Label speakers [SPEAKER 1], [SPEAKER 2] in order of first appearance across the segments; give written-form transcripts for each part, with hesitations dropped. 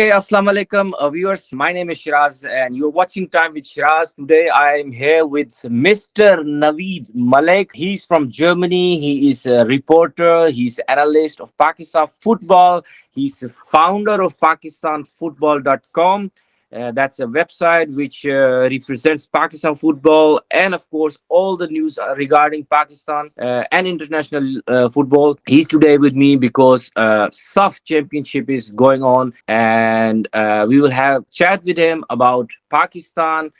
[SPEAKER 1] Hey, Assalamu alaikum, viewers. My name is Shiraz, and you're watching Time with Shiraz. Today, I'm here with Mr. Naveed Malik. He's from Germany. He is a reporter. He's analyst of Pakistan football. He's a founder of PakistanFootball.com. That's a website which represents Pakistan football and, of course, all the news regarding Pakistan and international football. He's today with me because SAFF Championship is going on, and we will have chat with him about Pakistan,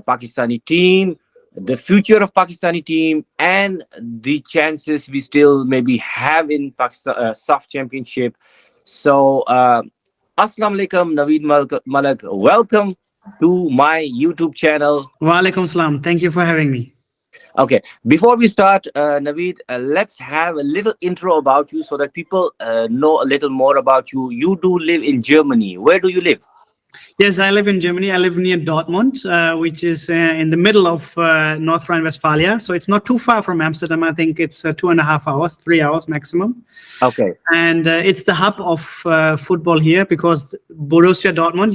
[SPEAKER 1] Pakistani team, the future of Pakistani team, and the chances we still maybe have in Pakistan SAFF Championship. So. Assalamu alaikum, Naveed Malik. Welcome to my YouTube channel.
[SPEAKER 2] Walaikum salam. Thank you for having me.
[SPEAKER 1] Okay, before we start, Naveed, let's have a little intro about you so that people know a little more about you. You do live in Germany. Where do you live?
[SPEAKER 2] Yes, I live in Germany. I live near Dortmund, which is in the middle of North Rhine-Westphalia. So it's not too far from Amsterdam. I think it's 2.5 hours, 3 hours maximum.
[SPEAKER 1] Okay.
[SPEAKER 2] And it's the hub of football here because Borussia Dortmund,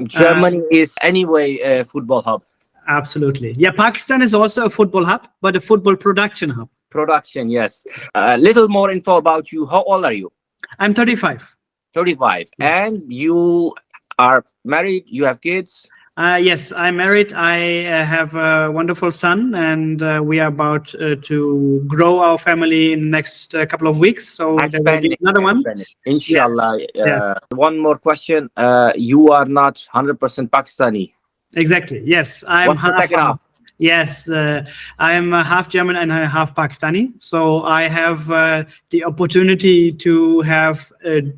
[SPEAKER 1] Germany is anyway a football hub.
[SPEAKER 2] Absolutely. Yeah, Pakistan is also a football hub, but a football production hub.
[SPEAKER 1] Production, yes. A little more info about you. How old are you?
[SPEAKER 2] I'm 35.
[SPEAKER 1] 35.
[SPEAKER 2] Yes.
[SPEAKER 1] And you are married, you have kids?
[SPEAKER 2] Yes, I'm married. I have a wonderful son, and we are about to grow our family in the next couple of weeks. So there will be another one.
[SPEAKER 1] Inshallah.
[SPEAKER 2] Yes.
[SPEAKER 1] One more question. You are not 100% Pakistani.
[SPEAKER 2] Exactly. Yes, I'm
[SPEAKER 1] What's the second half?
[SPEAKER 2] Yes, I'm half German and half Pakistani. So I have the opportunity to have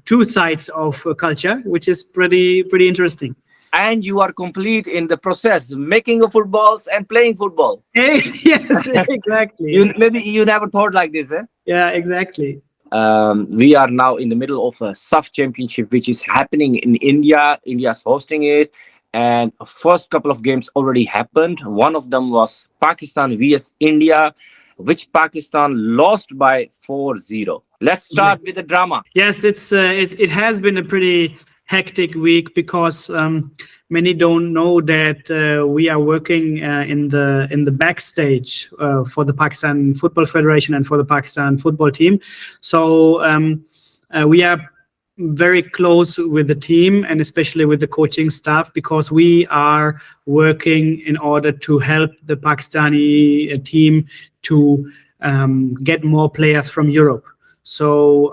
[SPEAKER 2] two sides of culture, which is pretty interesting.
[SPEAKER 1] And you are complete in the process, making of footballs and playing football.
[SPEAKER 2] Yes, exactly.
[SPEAKER 1] Maybe you never thought like this, eh?
[SPEAKER 2] Yeah, exactly.
[SPEAKER 1] We are now in the middle of a SAFF championship, which is happening in India. India's hosting it. And first couple of games already happened. One of them was Pakistan vs India, which Pakistan lost by 4-0. Let's start with the drama.
[SPEAKER 2] Yes, it has been a pretty hectic week because many don't know that we are working in the backstage for the Pakistan Football Federation and for the Pakistan football team. So we are very close with the team and especially with the coaching staff because we are working in order to help the Pakistani team to get more players from Europe. So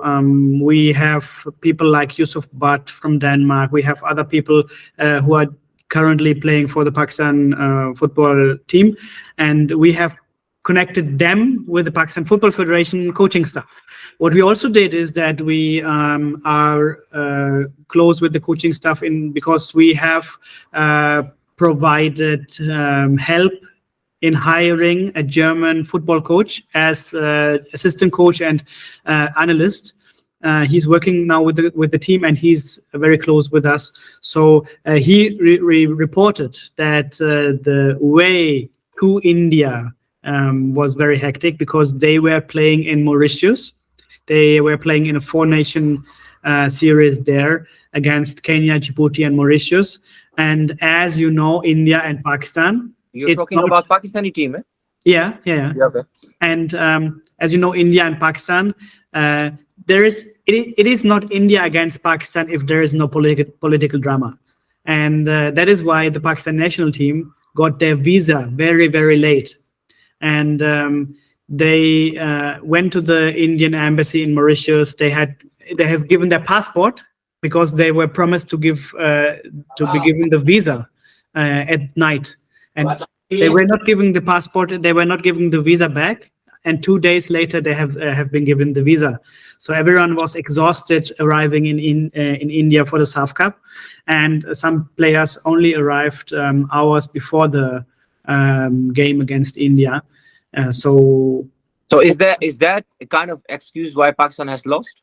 [SPEAKER 2] we have people like Yusuf Butt from Denmark. We have other people who are currently playing for the Pakistan football team, and we have connected them with the Pakistan Football Federation coaching staff. What we also did is that we are close with the coaching staff because we have provided help in hiring a German football coach as assistant coach and analyst. He's working now with the team, and he's very close with us. So he reported that the way to India was very hectic because they were playing in Mauritius. They were playing in a 4-nation series there against Kenya, Djibouti, and Mauritius. And as you know, India and Pakistan.
[SPEAKER 1] You're talking about Pakistani team, eh?
[SPEAKER 2] Yeah.
[SPEAKER 1] Okay.
[SPEAKER 2] And as you know, India and Pakistan, it is not India against Pakistan if there is no political drama. And that is why the Pakistan national team got their visa very, very late. And they went to the Indian embassy in Mauritius. They have given their passport because they were promised to be given the visa at night. And they were not giving the passport. They were not giving the visa back. And 2 days later, they have been given the visa. So everyone was exhausted arriving in India for the SAFF Cup, and some players only arrived hours before the game against India. So
[SPEAKER 1] is that a kind of excuse why Pakistan has lost?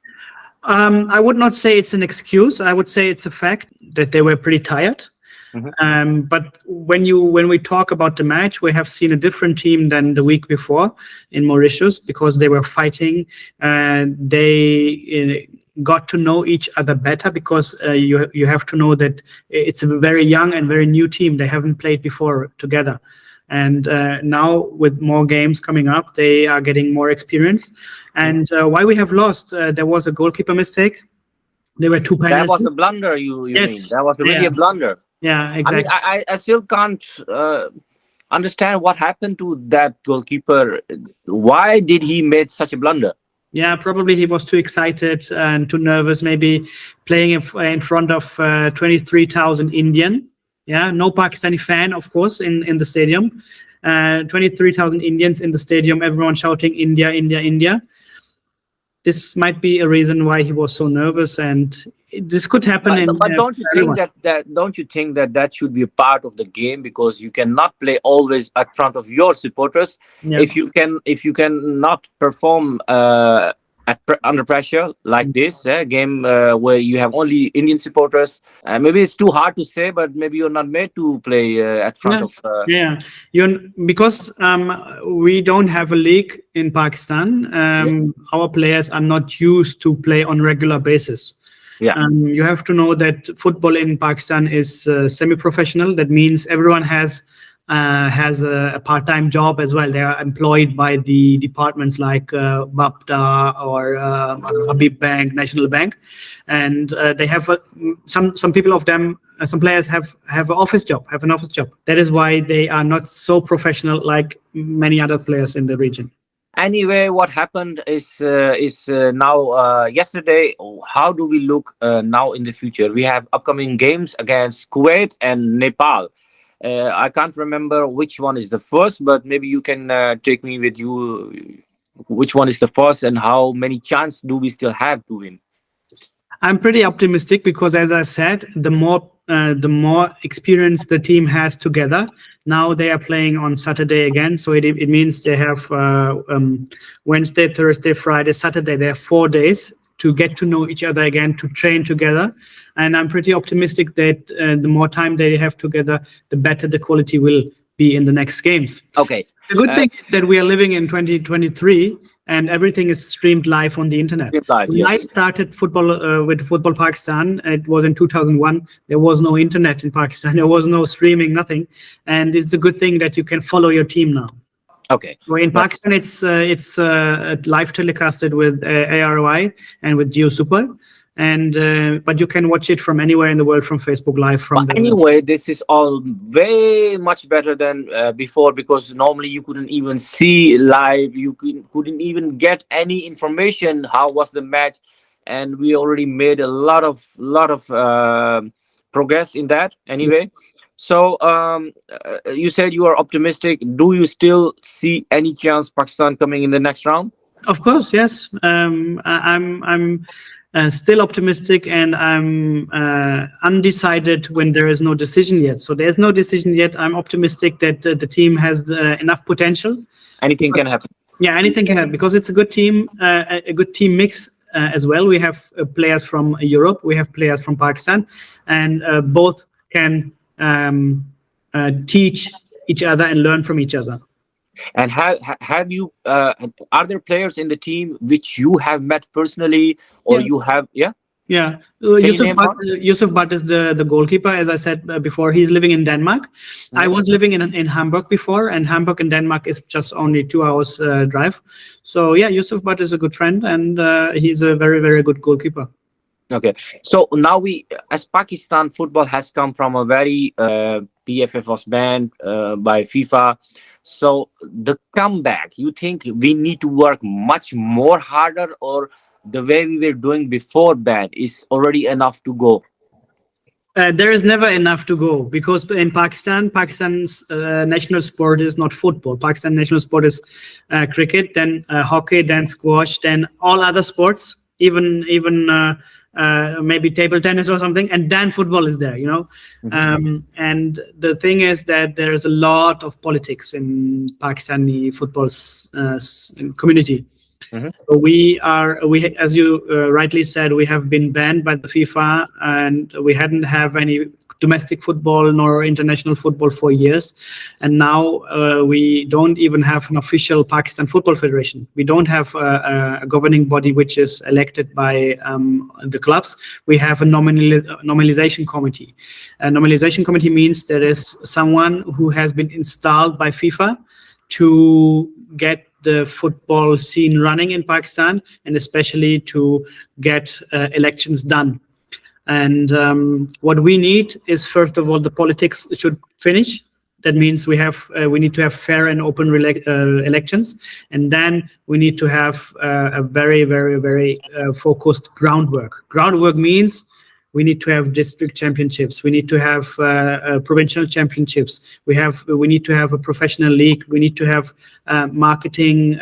[SPEAKER 2] I would not say it's an excuse. I would say it's a fact that they were pretty tired. But when we talk about the match, we have seen a different team than the week before in Mauritius because they were fighting. They got to know each other better, because you have to know that it's a very young and very new team. They haven't played before together, and now with more games coming up, they are getting more experience. And why we have lost? There was a goalkeeper mistake. There were two
[SPEAKER 1] That was
[SPEAKER 2] penalties.
[SPEAKER 1] a blunder. You mean
[SPEAKER 2] Yes.
[SPEAKER 1] that was really
[SPEAKER 2] Yeah.
[SPEAKER 1] a blunder?
[SPEAKER 2] Yeah.
[SPEAKER 1] I mean,
[SPEAKER 2] Exactly.
[SPEAKER 1] I still can't understand what happened to that goalkeeper. Why did he made such a blunder?
[SPEAKER 2] Yeah, probably he was too excited and too nervous, maybe playing in front of 23,000 Indian. Yeah, no Pakistani fan, of course, in the stadium. 23,000 Indians in the stadium, everyone shouting India, India, India. This might be a reason why he was so nervous, and this could happen in
[SPEAKER 1] But don't you think
[SPEAKER 2] everyone.
[SPEAKER 1] that don't you think that should be a part of the game, because you cannot play always at front of your supporters.
[SPEAKER 2] Yeah.
[SPEAKER 1] If you can not perform under pressure like this game where you have only Indian supporters, maybe it's too hard to say, but maybe you're not made to play at front
[SPEAKER 2] Yeah,
[SPEAKER 1] of
[SPEAKER 2] yeah. Because we don't have a league in Pakistan. Our players are not used to play on regular basis.
[SPEAKER 1] yeah.
[SPEAKER 2] You have to know that football in Pakistan is semi-professional. That means everyone has a part-time job as well. They are employed by the departments like BAPTA or Habib Bank, National Bank, and they have some people of them. Some players have an office job. That is why they are not so professional like many other players in the region.
[SPEAKER 1] Anyway, what happened is now yesterday. How do we look now in the future? We have upcoming games against Kuwait and Nepal. I can't remember which one is the first, but maybe you can take me with you. Which one is the first, and how many chance do we still have to win?
[SPEAKER 2] I'm pretty optimistic because, as I said, the more experience the team has together. Now they are playing on Saturday again, so it means they have Wednesday, Thursday, Friday, Saturday. They have 4 days to get to know each other again, to train together. And I'm pretty optimistic that the more time they have together, the better the quality will be in the next games.
[SPEAKER 1] Okay.
[SPEAKER 2] The good thing is that we are living in 2023 and everything is streamed live on the internet.
[SPEAKER 1] Live,
[SPEAKER 2] When
[SPEAKER 1] yes.
[SPEAKER 2] I started football with Football Pakistan, it was in 2001. There was no internet in Pakistan. There was no streaming, nothing. And it's a good thing that you can follow your team now.
[SPEAKER 1] Okay.
[SPEAKER 2] So in Pakistan, it's live telecasted with AROI and with Geo Super. And but you can watch it from anywhere in the world from Facebook Live.
[SPEAKER 1] But anyway, this is all way much better than before, because normally you couldn't even see live. You couldn't even get any information how was the match, and we already made a lot of progress in that. Anyway, so you said you are optimistic. Do you still see any chance Pakistan coming in the next round?
[SPEAKER 2] Of course, yes. I'm still optimistic, and I'm undecided when there is no decision yet. So there's no decision yet. I'm optimistic that the team has enough potential.
[SPEAKER 1] Anything can happen.
[SPEAKER 2] Yeah, anything can happen because it's a good team mix as well. We have players from Europe, we have players from Pakistan, and both can teach each other and learn from each other.
[SPEAKER 1] And have you are there players in the team which you have met personally, or you have
[SPEAKER 2] Yeah,
[SPEAKER 1] you name
[SPEAKER 2] Yusuf Butt is the goalkeeper. As I said before, he's living in Denmark. I was living in Hamburg before, and Hamburg and Denmark is just only 2 hours drive. So yeah, Yusuf Butt is a good friend, and he's a very, very good goalkeeper.
[SPEAKER 1] Okay, so now as Pakistan football has come from a very PFF was banned by FIFA. So the comeback, you think we need to work much more harder, or the way we were doing before ban is already enough to go?
[SPEAKER 2] There is never enough to go, because in Pakistan's national sport is not football. Pakistan's national sport is cricket, then hockey, then squash, then all other sports, even maybe table tennis or something, and then football is there, and the thing is that there is a lot of politics in Pakistani football community. So we as you rightly said, we have been banned by the FIFA, and we hadn't have any domestic football nor international football for years, and now we don't even have an official Pakistan Football Federation. We don't have a governing body which is elected by the clubs. We have a normalization committee. A normalization committee means there is someone who has been installed by FIFA to get the football scene running in Pakistan, and especially to get elections done. And what we need is, first of all, the politics should finish. That means we need to have fair and open elections, and then we need to have a very, very, very focused groundwork. Groundwork means we need to have district championships. We need to have provincial championships. We need to have a professional league. We need to have marketing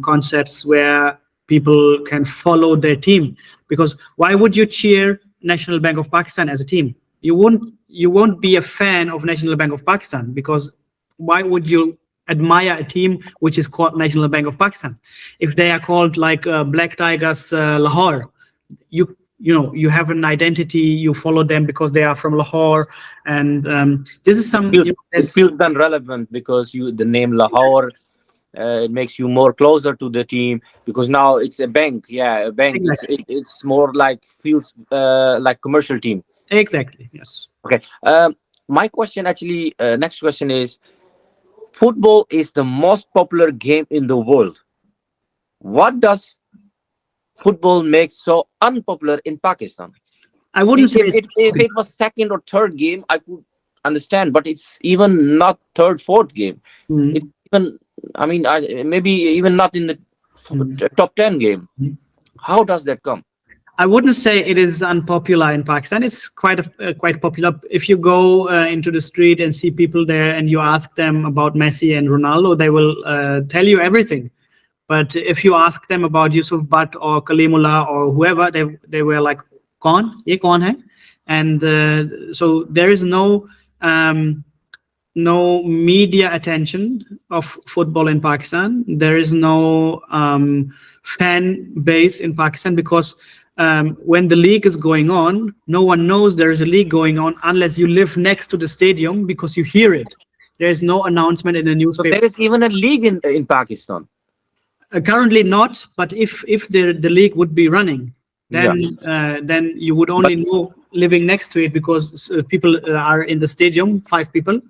[SPEAKER 2] concepts where people can follow their team. Because why would you cheer National Bank of Pakistan as a team? You won't be a fan of National Bank of Pakistan, because why would you admire a team which is called National Bank of Pakistan? If they are called like Black Tigers Lahore, you have an identity, you follow them because they are from Lahore, and this is some.
[SPEAKER 1] It feels then relevant because the name Lahore. It makes you more closer to the team because now it's a bank. Yeah, a bank.
[SPEAKER 2] Exactly.
[SPEAKER 1] It's more like feels like commercial team.
[SPEAKER 2] Exactly. Yes.
[SPEAKER 1] Okay. My question actually, next question is: football is the most popular game in the world. What does football make so unpopular in Pakistan?
[SPEAKER 2] I wouldn't say
[SPEAKER 1] if it was second or third game, I could understand, but it's even not third, fourth game. It's even, I mean, maybe even not in the top 10 game. How does that come?
[SPEAKER 2] I wouldn't say it is unpopular in Pakistan. It's quite popular. If you go into the street and see people there and you ask them about Messi and Ronaldo, they will tell you everything. But if you ask them about Yusuf Butt or Kalimullah or whoever, they were like, "Kaun? Ye kaun hai?" And so there is no media attention of football in Pakistan. There is no fan base in Pakistan because when the league is going on, no one knows there is a league going on unless you live next to the stadium because you hear it. There is no announcement in the newspaper.
[SPEAKER 1] So there is even a league in Pakistan.
[SPEAKER 2] Currently not, but if the league would be running, then you would only know living next to it because people are in the stadium, 5 people,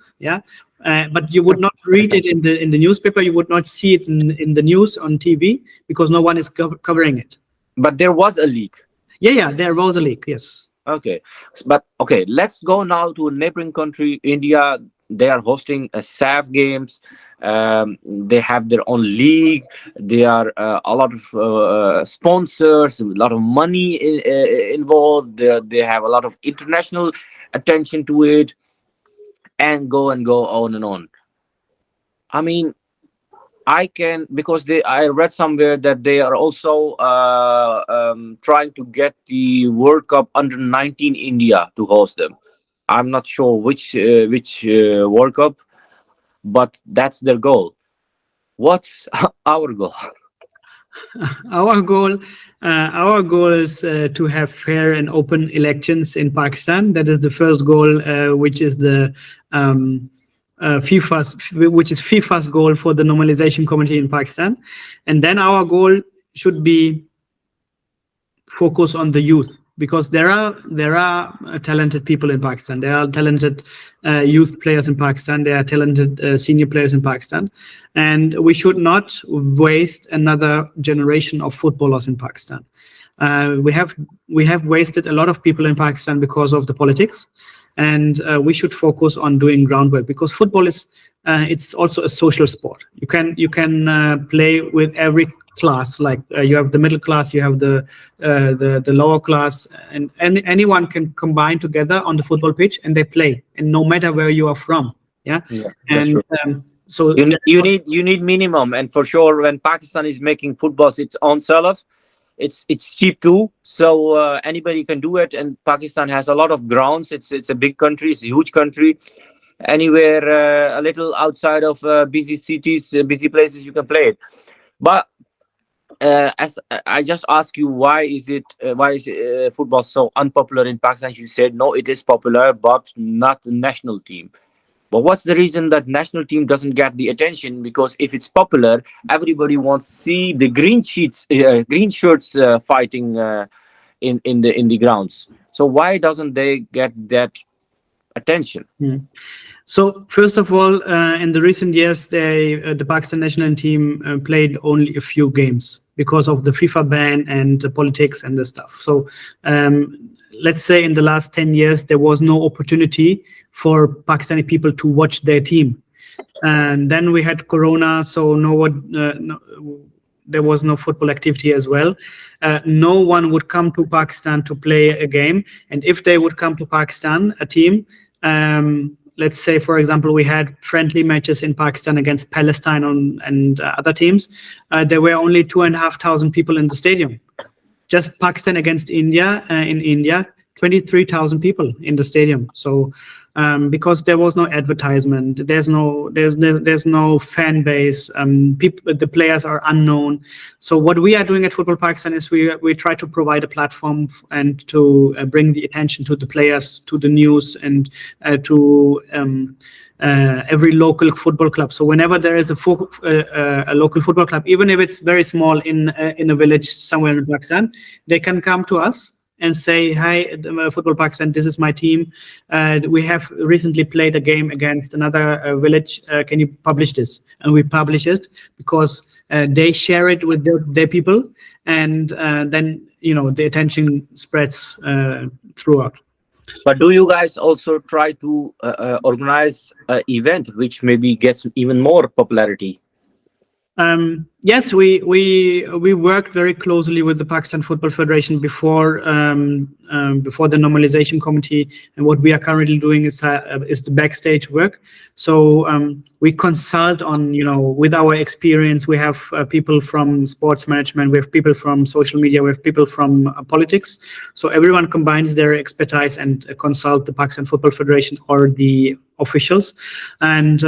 [SPEAKER 2] but you would not read it in the newspaper. You would not see it in the news on TV because no one is covering it.
[SPEAKER 1] But there was a league.
[SPEAKER 2] Yeah, there was a league. Yes.
[SPEAKER 1] Okay, but okay, let's go now to a neighboring country, India. They are hosting SAFF games. They have their own league. There are a lot of sponsors, a lot of money involved. They have a lot of international attention to it, and go on and on. I mean, I read somewhere that they are also trying to get the World Cup under 19 India to host them. I'm not sure which World Cup, but that's their goal. What's our goal?
[SPEAKER 2] Our goal is to have fair and open elections in Pakistan. That is the first goal, which is the FIFA's goal for the normalization committee in Pakistan. And then our goal should be focus on the youth, because there are talented people in Pakistan. There are talented youth players in Pakistan. There are talented senior players in Pakistan, and we should not waste another generation of footballers in Pakistan. We have wasted a lot of people in Pakistan because of the politics, and we should focus on doing groundwork, because football is it's also a social sport. You can play with every class. Like you have the middle class, you have the lower class, and anyone can combine together on the football pitch and they play, and no matter where you are from. And so
[SPEAKER 1] you need minimum, and for sure when Pakistan is making footballs its own self, it's cheap too, so anybody can do it. And Pakistan has a lot of grounds. It's a big country, it's a huge country. Anywhere a little outside of busy cities, busy places, you can play it. But as I just ask you, why is football so unpopular in Pakistan? You said no, it is popular, but not the national team. But what's the reason that national team doesn't get the attention? Because if it's popular, everybody wants to see the green shirts fighting in the grounds. So why doesn't they get that attention?
[SPEAKER 2] Hmm. So first of all, in the recent years, the Pakistan national team played only a few games because of the FIFA ban and the politics and the stuff. So let's say in the last 10 years, there was no opportunity for Pakistani people to watch their team. And then we had Corona, so there was no football activity as well. No one would come to Pakistan to play a game, and if they would come to Pakistan, a team, let's say, for example, we had friendly matches in Pakistan against Palestine and other teams. There were only 2,500 people in the stadium. Just Pakistan against India in India, 23,000 people in the stadium. So because there was no advertisement, there's no fan base. The players are unknown. So what we are doing at Football Pakistan is we try to provide a platform and to bring the attention to the players, to the news, and to every local football club. So whenever there is a local football club, even if it's very small in a village somewhere in Pakistan, they can come to us and say, "Hi, Football Pakistan, this is my team. We have recently played a game against another village. Can you publish this?" And we publish it because they share it with their people, and then the attention spreads throughout.
[SPEAKER 1] But do you guys also try to organize an event which maybe gets even more popularity?
[SPEAKER 2] Yes, we worked very closely with the Pakistan Football Federation before the normalization committee, and what we are currently doing is the backstage work. So we consult on with our experience. We have people from sports management, we have people from social media, we have people from politics. So everyone combines their expertise and consult the Pakistan Football Federation or the officials, and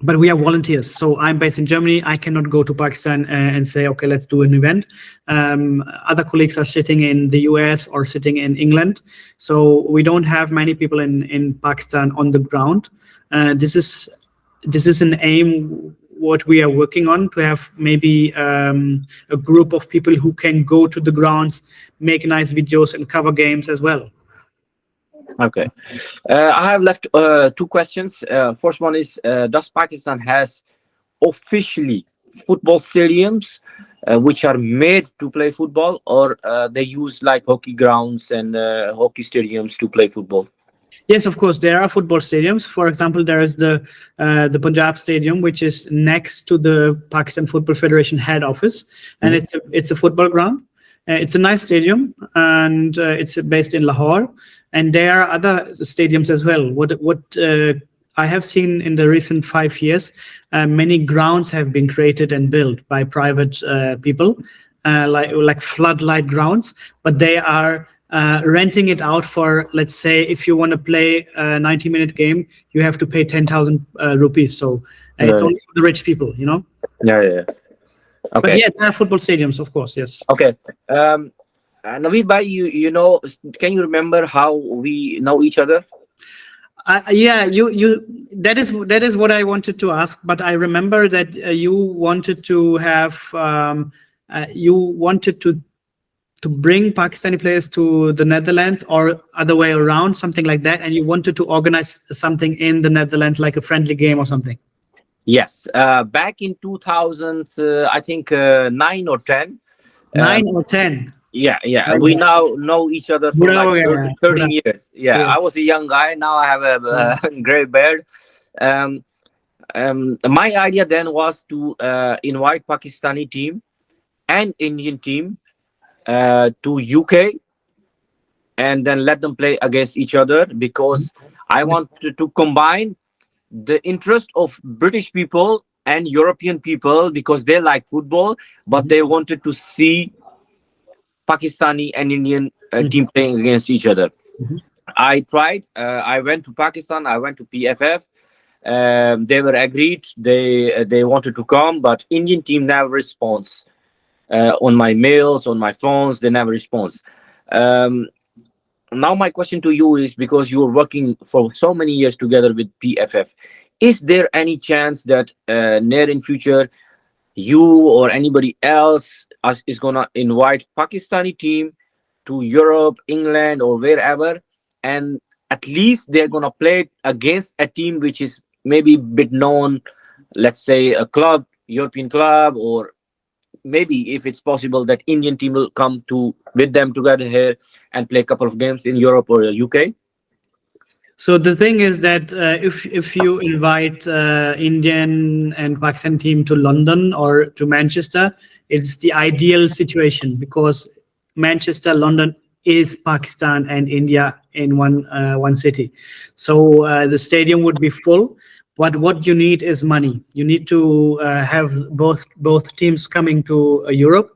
[SPEAKER 2] but we are volunteers. So I'm based in Germany. I cannot go to Pakistan and say, okay, let's do an event. Other colleagues are sitting in the US or sitting in England. So we don't have many people in Pakistan on the ground. This is an aim what we are working on, to have maybe a group of people who can go to the grounds, make nice videos and cover games as well.
[SPEAKER 1] Okay. I have left two questions. First one is, does Pakistan has officially football stadiums which are made to play football, or they use like hockey grounds and hockey stadiums to play football?
[SPEAKER 2] Yes, of course, there are football stadiums. For example, there is the Punjab Stadium, which is next to the Pakistan Football Federation head office, and it's a football ground. It's a nice stadium, and it's based in Lahore. And there are other stadiums as well. What I have seen in the recent 5 years, many grounds have been created and built by private people, like floodlight grounds, but they are renting it out for, let's say, if you want to play a 90-minute game, you have to pay 10,000 rupees. So it's only for the rich people,
[SPEAKER 1] Yeah. Okay.
[SPEAKER 2] But yeah, there are football stadiums, of course, yes.
[SPEAKER 1] Okay. Naveed bhai, can you remember how we know each other?
[SPEAKER 2] Yeah, that is what I wanted to ask, but I remember that you wanted to have to bring Pakistani players to the Netherlands, or other way around, something like that, and you wanted to organize something in the Netherlands, like a friendly game or something.
[SPEAKER 1] Yes, back in 2000, I think 9 or 10.
[SPEAKER 2] 9 or 10.
[SPEAKER 1] Yeah. We now know each other for like 13 years. Yeah, yes. I was a young guy. Now I have a gray beard. My idea then was to invite Pakistani team and Indian team to UK, and then let them play against each other, because I wanted to combine the interest of British people and European people, because they like football, but they wanted to see Pakistani and Indian team playing against each other. I tried. I went to Pakistan. I went to PFF. They were agreed. They wanted to come, but Indian team never responds. on my mails, on my phones. They never respond. Um, Now my question to you is, because you're working for so many years together with PFF, is there any chance that near in future you or anybody else is gonna invite Pakistani team to Europe, England, or wherever, and at least they're gonna play against a team which is maybe a bit known, let's say a club, European club, or maybe if it's possible that Indian team will come to with them together here and play a couple of games in Europe or UK.
[SPEAKER 2] So the thing is that if you invite Indian and Pakistan team to London or to Manchester, it's the ideal situation because Manchester, London is Pakistan and India in one city. So the stadium would be full. But what you need is money. You need to have both teams coming to Europe.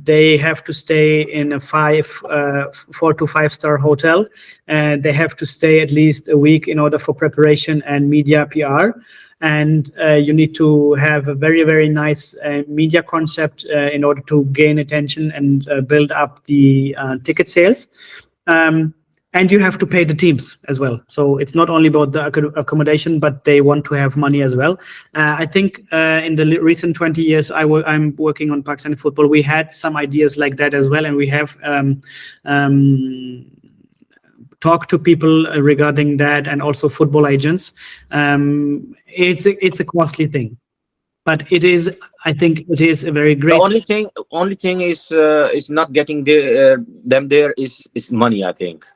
[SPEAKER 2] They have to stay in a 4 to 5 star hotel, and they have to stay at least a week in order for preparation and media PR. And you need to have a very nice media concept in order to gain attention and build up the ticket sales. And you have to pay the teams as well. So it's not only about the accommodation, but they want to have money as well. I think in the recent 20 years I'm working on Pakistani football, we had some ideas like that as well, and we have talked to people regarding that, and also football agents. It's a costly thing, but it is. I think it is a very great.
[SPEAKER 1] The only thing is not getting them there is money, I think.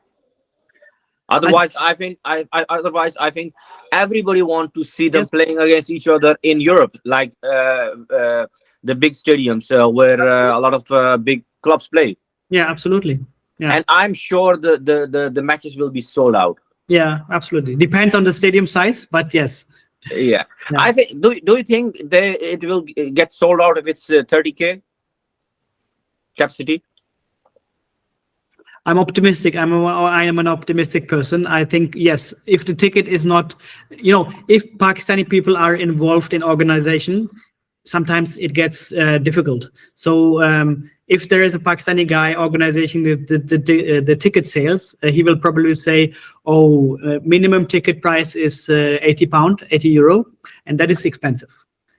[SPEAKER 1] Otherwise, I think everybody want to see them
[SPEAKER 2] Yes.
[SPEAKER 1] playing against each other in Europe, like the big stadiums where a lot of big clubs play.
[SPEAKER 2] Yeah, absolutely. Yeah.
[SPEAKER 1] And I'm sure the matches will be sold out.
[SPEAKER 2] Yeah, absolutely. Depends on the stadium size, but yes.
[SPEAKER 1] Yeah,
[SPEAKER 2] Yeah.
[SPEAKER 1] I think. Do you think it will get sold out if it's 30K capacity?
[SPEAKER 2] I'm optimistic. I am an optimistic person. I think yes, if the ticket is not, if Pakistani people are involved in organization, sometimes it gets difficult. So if there is a Pakistani guy organizing the ticket sales, he will probably say, "Oh, minimum ticket price is £80, €80, and that is expensive."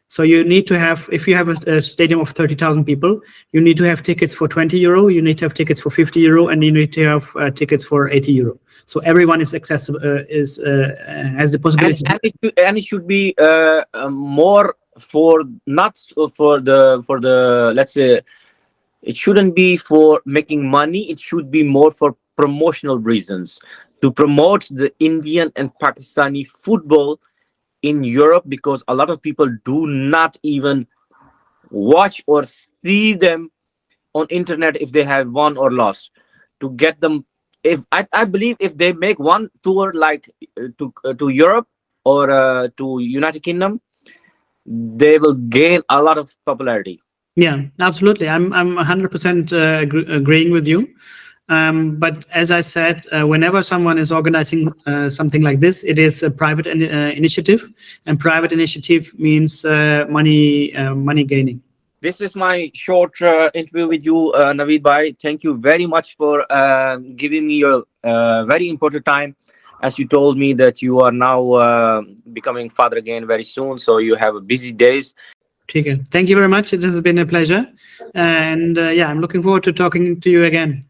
[SPEAKER 2] So you need to have, if you have a stadium of 30,000 people, you need to have tickets for €20, you need to have tickets for €50, and you need to have tickets for €80. So everyone is accessible, has the possibility.
[SPEAKER 1] And it should be more for not for the let's say, it shouldn't be for making money. It should be more for promotional reasons, to promote the Indian and Pakistani football in Europe, because a lot of people do not even watch or see them on internet if they have won or lost. To get them, if I believe if they make one tour like to Europe or to United Kingdom, they will gain a lot of popularity.
[SPEAKER 2] Yeah, absolutely. I'm 100% agreeing with you. But as I said, whenever someone is organizing something like this, it is a private initiative, and private initiative means money gaining.
[SPEAKER 1] This is my short interview with you, Naveed Bhai. Thank you very much for giving me your very important time. As you told me that you are now becoming father again very soon, so you have busy days.
[SPEAKER 2] Thank you very much. It has been a pleasure. And yeah, I'm looking forward to talking to you again.